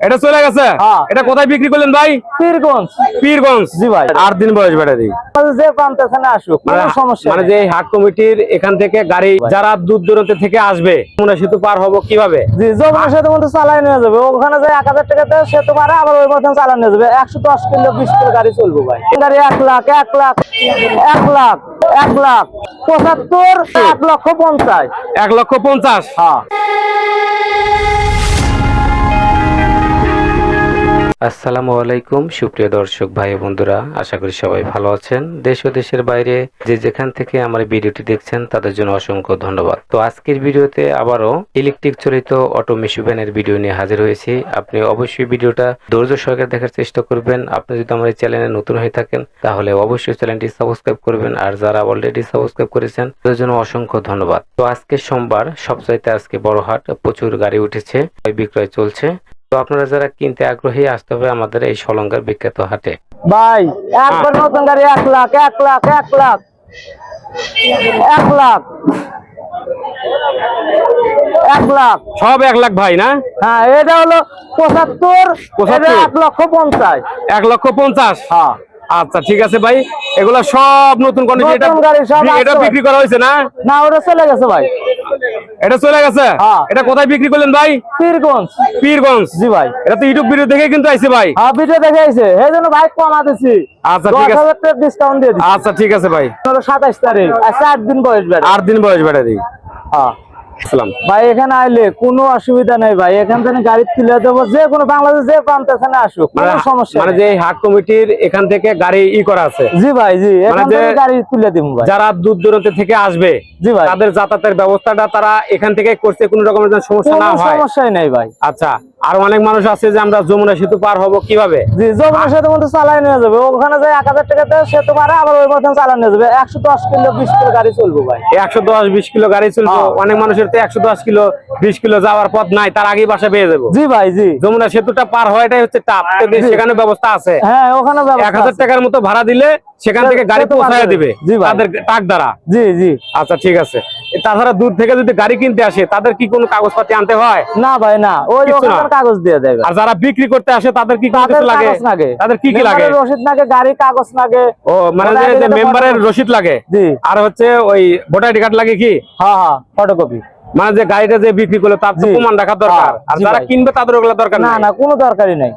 এটা চলে গেছে। এটা কোথায় বিক্রি করলেন ভাই? পীরগঞ্জ। পীরগঞ্জ। জি ভাই। 8 দিন বয়স ব্যাটারি। যে প্রান্তে না আসুক, কোনো সমস্যা মানে যে হাট কমিটির এখান থেকে গাড়ি যারা দূর দূরান্ত থেকে আসবে, যমুনা সেতু পার হবো কিভাবে? জি, যমুনা সেতু মধ্যে চালাই নিয়ে যাবে, ওখানে যে 1000 টাকাতে সেতু পারে, আবার ওই মতন চালাই নিয়ে যাবে। 110 কিলো 20 কিলো গাড়ি চলবে ভাই। গাড়ি 1 লাখ 1 লাখ 1 লাখ 1 লাখ 75 1 লক্ষ 50। 1 লক্ষ 50। হ্যাঁ। আসসালামু আলাইকুম সুপ্রিয় দর্শক ভাই বন্ধুরা, আশা করি সবাই ভালো আছেন। দেশ ও দেশের বাইরে যে যেখান থেকে আমার ভিডিওটি দেখছেন তাদের জন্য অসংখ্য ধন্যবাদ। তো আজকের ভিডিওতে আবারও ইলেকট্রিক চালিত অটো মিশু ভ্যানের ভিডিও নিয়ে হাজির হয়েছি। আপনি অবশ্যই ভিডিওটা ধৈর্য সহকারে দেখার চেষ্টা করবেন। আপনি যদি আমার এই চ্যানেলে নতুন হয়ে থাকেন তাহলে অবশ্যই চ্যানেলটি সাবস্ক্রাইব করবেন, আর যারা অলরেডি সাবস্ক্রাইব করেছেন তাদের জন্য অসংখ্য ধন্যবাদ। তো আজকে সোমবার, সবচাইতে আজকে বড় হাট, প্রচুর গাড়ি উঠেছে, বিক্রয় চলছে। তো আপনারা যারা কিনতে আগ্রহী আসতে হবে আমাদের এই সলঙ্গার বিখ্যাত হাটে। ভাই একবার নতুন গাড়ি 1 লাখ 1 লাখ 1 লাখ 1 লাখ 1 লাখ সব 1 লাখ ভাই না? হ্যাঁ, এটা হলো 75, এটা 1 লক্ষ 50। 1 লক্ষ 50। হ্যাঁ। আচ্ছা ঠিক আছে ভাই, এগুলা সব নতুন কন্ডিশন। এটা বিক্রি করা হয়েছে না? না, ওটা চলে গেছে ভাই। এটা চলে গেছে। এটা কোথায় বিক্রি করলেন ভাই? পীরগঞ্জ। পীরগঞ্জ। জি ভাই। এটা তো ইউটিউব ভিডিও দেখে কিন্তু আইছে ভাই। হ্যাঁ, ভিডিও দেখে আইছে, এই জন্য ভাই কমা দিছি। আচ্ছা ঠিক আছে, 10,000 টাকা ডিসকাউন্ট দিয়ে দিছি। আচ্ছা ঠিক আছে ভাই। 27 তারিখ, আচ্ছা 8 দিন বয়স ব্যাটারি। 8 দিন বয়স ব্যাটারি। হ্যাঁ আসসালাম ভাই, এখানে আইলে কোনো অসুবিধা নেই ভাই, এখান থেকে গাড়ি তুলে দেবো, যে কোনো বাংলাদেশ যে প্রান্তে এখানে আসুক, কোনো সমস্যা মানে যে হাট কমিটির এখান থেকে গাড়ি করা আছে। জি ভাই, জি, এখান থেকে গাড়ি তুলে দিব ভাই। যারা দূর দূরান্ত থেকে আসবে, জি ভাই, তাদের যাতায়াতের ব্যবস্থাটা তারা এখান থেকে করতে কোনো রকমের সমস্যা না হয়। সমস্যাই নাই ভাই। আচ্ছা, আর অনেক মানুষ আছে যে আমরা যমুনা সেতু পার হবো কিভাবে? জি, যমুনা সেতু মধ্যে চালাই নিয়ে যাবে, ওখানে যে 1000 টাকাতে সেতু পারে, আবার ওই মতন চালাই নিয়ে যাবে। 110 কিলো 20 কিলো গাড়ি চলবে ভাই। 110-20 কিলো গাড়ি চলবে। অনেক মানুষের তো 110 কিলো 20 কিলো যাওয়ার পথ নাই, তার আগেই বাসা পেয়ে যাবো। জি ভাই, জি, যমুনা সেতুটা পার হওয়াটাই হচ্ছে টাপ, সেখানে ব্যবস্থা আছে। হ্যাঁ, ওখানে 1000 টাকার মতো ভাড়া দিলে সেখান থেকে গাড়ি পৌঁছায় দিবে তাদের টাক দ্বারা। জি জি। আচ্ছা ঠিক আছে। তাছাড়া দূর থেকে যদি গাড়ি কিনতে আসে তাদের কি কোনো কাগজপাতি আনতে হয়? না ভাই, না, ওই ওখানে কাগজ দিয়ে দেয়। আর যারা বিক্রি করতে আসে তাদের কি কিছু লাগে? তাদের কি কি লাগে? রসিদ লাগে, গাড়ি কাগজ লাগে। ও মানে যে মেম্বারের রসিদ লাগে। জি। আর হচ্ছে ওই ভোটার আইডি কার্ড লাগে কি? হ্যাঁ হ্যাঁ, ফটোকপি। মানে যে গাড়িটা যে বিক্রি করলো তার তো প্রমাণ রাখা দরকার। আর যারা কিনবে তাদের ওগুলো দরকার না। না, কোনো দরকারই নাই।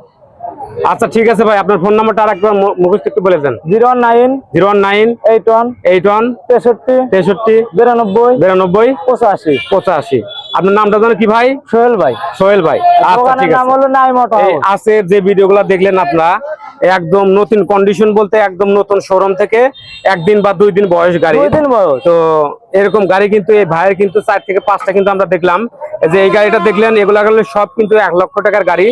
আচ্ছা ঠিক আছে ভাই, আপনার ফোন নাম্বারটা আরেকবার মুখস্থ একটু বলে দেন। 019 019 81 81 63 63 92 92 85 85। আপনার নামটা জানেন কি ভাই? সোহেল ভাই। সোহেল ভাই। আচ্ছা ঠিক আছে। নাম হলো নাইম অটো হাউস। আছে যে ভিডিওগুলো দেখলেন আপনারা, একদম নতুন কন্ডিশন বলতে একদম নতুন শোরুম থেকে 1 দিন বা 2 দিন বয়স গাড়ি। 2 দিন বয়স। তো এরকম গাড়ি কিন্তু এই ভাইয়ের কিন্তু 4 থেকে 5টা কিন্তু আমরা দেখলাম। এই যে এই গাড়িটা দেখলেন, এগুলা গেলে সব কিন্তু 1 লক্ষ টাকার গাড়ি।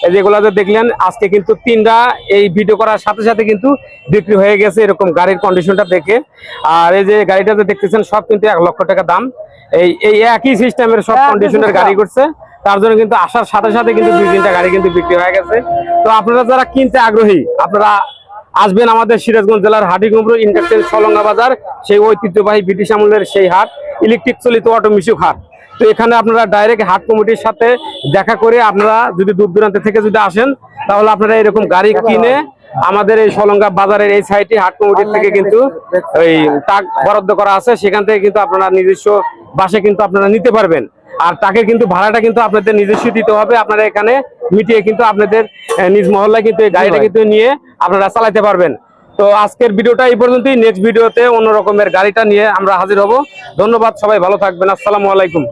এই যে এগুলা যে দেখলেন, আজকে কিন্তু 3টা এই ভিডিও করার সাথে সাথে কিন্তু বিক্রি হয়ে গেছে এরকম গাড়ির কন্ডিশনটা দেখে। আর এই যে গাড়িটা যে দেখতেছেন সব কিন্তু 1 লক্ষ টাকা দাম। এই একই সিস্টেমের সব কন্ডিশনের গাড়ি করছে, তার জন্য কিন্তু আসার সাথে সাথে কিন্তু 2-3টা গাড়ি কিন্তু বিক্রি হয়ে গেছে। তো আপনারা যারা কিনতে আগ্রহী, আপনারা আসবেন আমাদের সিরাজগঞ্জ জেলার হাটিকুমরু ইন্ডাস্ট্রিয়াল সলঙ্গা বাজার, সেই ঐতিহ্যবাহী ব্রিটিশ আমলের সেই হাট, ইলেকট্রিক চালিত অটো মিশু হাট। তো এখানে আপনারা ডাইরেক্ট হাট কমিটির সাথে দেখা করে আপনারা যদি দূর দূরান্ত থেকে যদি আসেন, তাহলে আপনারা এরকম গাড়ি কিনে আমাদের এই সলঙ্গা বাজারের এই সাইটে হাট কমিটির থেকে কিন্তু ওই টাক বরাদ্দ করা আছে, সেখান থেকে কিন্তু আপনারা নিজস্ব বাসে কিন্তু আপনারা নিতে পারবেন। আর তাকে কিন্তু ভাড়াটা কিন্তু আপনাদের নিজস্ব দিতে হবে। আপনারা এখানে মিটিয়ে কিন্তু আপনাদের নিজ মহল্লায় কিন্তু এই গাড়িটা কিন্তু নিয়ে আপনারা চালাতে পারবেন। তো আজকের ভিডিওটা এই পর্যন্তই। নেক্সট ভিডিওতে অন্য রকমের গাড়িটা নিয়ে আমরা হাজির হব। ধন্যবাদ, সবাই ভালো থাকবেন। আসসালামু আলাইকুম।